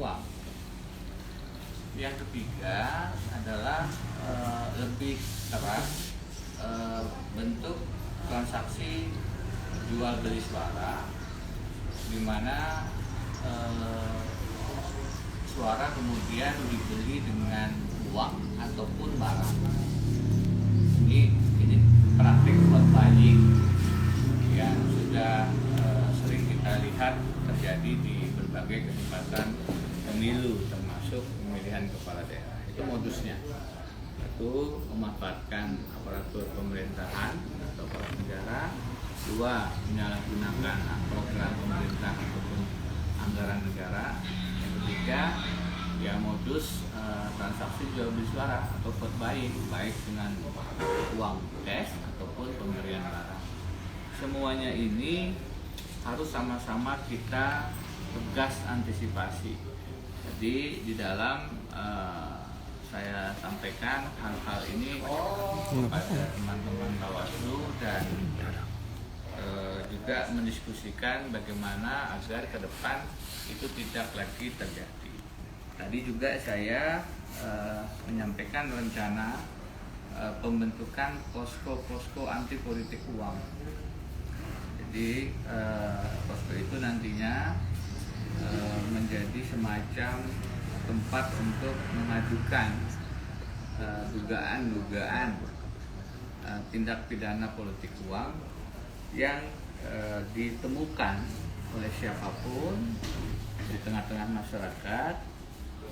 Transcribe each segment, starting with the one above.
uang. Yang ketiga adalah lebih keras bentuk transaksi jual beli suara, di mana suara kemudian dibeli dengan uang ataupun barang. Ini praktik vote buying yang sudah sering kita lihat terjadi di berbagai kesempatan pemilu, termasuk pemilihan kepala daerah. Itu modusnya, satu, memanfaatkan aparatur pemerintahan atau aparat negara; dua, menyalahgunakan program pemerintah ataupun anggaran negara; yang ketiga, ya modus transaksi jual beli suara atau vote buying, baik dengan uang cash ataupun pemberian barang. Semuanya ini harus sama-sama kita tegas antisipasi. Jadi di dalam saya sampaikan hal-hal ini kepada teman-teman Bawaslu dan juga mendiskusikan bagaimana agar ke depan itu tidak lagi terjadi. Tadi juga saya menyampaikan rencana pembentukan posko-posko anti politik uang. Jadi posko itu nantinya menjadi semacam tempat untuk mengajukan dugaan-dugaan tindak pidana politik uang yang ditemukan oleh siapapun di tengah-tengah masyarakat,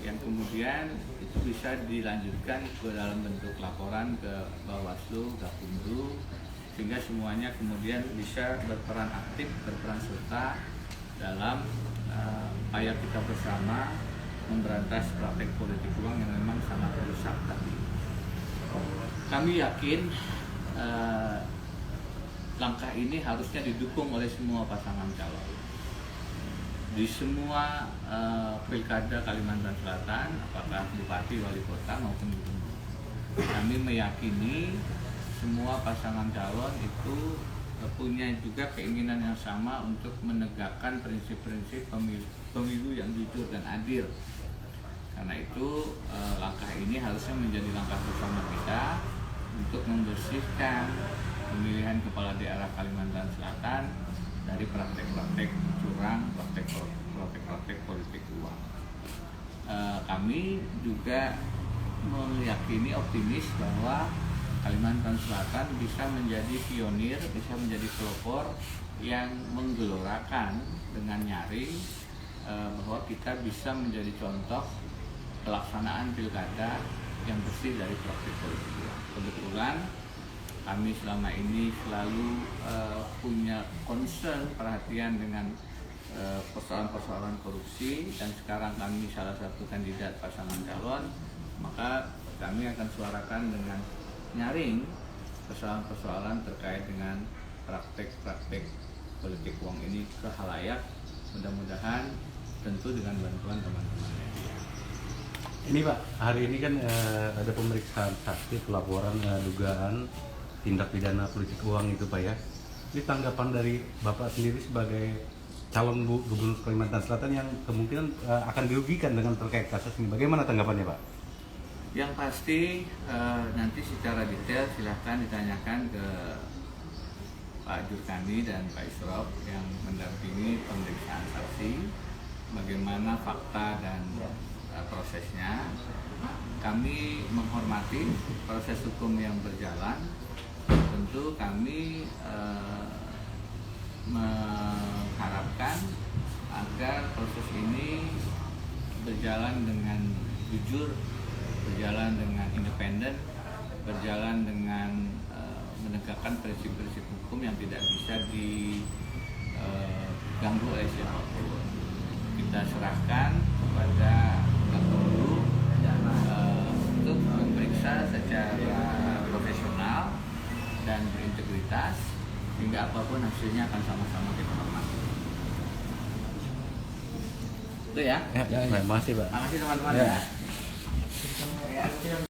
yang kemudian itu bisa dilanjutkan ke dalam bentuk laporan ke Bawaslu, Gakumdu, sehingga semuanya kemudian bisa berperan aktif, berperan serta dalam upaya kita bersama memberantas praktek politik uang yang memang sangat rusak tadi. Kami yakin langkah ini harusnya didukung oleh semua pasangan calon. Di semua pilkada Kalimantan Selatan, apakah bupati, wali kota maupun gubernur, kami meyakini semua pasangan calon itu punya juga keinginan yang sama untuk menegakkan prinsip-prinsip pemilu yang jujur dan adil. Karena itu langkah ini harusnya menjadi langkah bersama kita untuk membersihkan pemilihan kepala daerah Kalimantan Selatan dari praktek-praktek curang, praktek-praktek politik uang. Kami juga meyakini, optimis bahwa Kalimantan Selatan bisa menjadi pionir, bisa menjadi pelopor yang menggelorakan dengan nyaring bahwa kita bisa menjadi contoh pelaksanaan pilkada yang bersih dari praktik politik uang. Kebetulan kami selama ini selalu punya concern, perhatian dengan persoalan-persoalan korupsi, dan sekarang kami salah satu kandidat pasangan calon, maka kami akan suarakan dengan nyaring persoalan-persoalan terkait dengan praktek-praktek politik uang ini ke khalayak, mudah-mudahan tentu dengan bantuan teman-teman media. Ini Pak, hari ini kan ada pemeriksaan saksi pelaporan dugaan tindak pidana politik uang itu Pak ya. Ini tanggapan dari Bapak sendiri sebagai calon gubernur Kalimantan Selatan yang kemungkinan akan dirugikan dengan terkait kasus ini. Bagaimana tanggapannya Pak? Yang pasti nanti secara detail silahkan ditanyakan ke Pak Jurkani dan Pak Isrof yang mendampingi pemeriksaan saksi, bagaimana fakta dan prosesnya. Kami menghormati proses hukum yang berjalan. Tentu kami mengharapkan agar proses ini berjalan dengan jujur, berjalan dengan independen, berjalan dengan menegakkan prinsip-prinsip hukum yang tidak bisa diganggu oleh siapapun. Kita serahkan kepada Gakumdu untuk memeriksa secara profesional dan berintegritas, sehingga apapun hasilnya akan sama-sama kita hormati. Itu ya. Terima kasih Pak. Terima kasih teman-teman ya.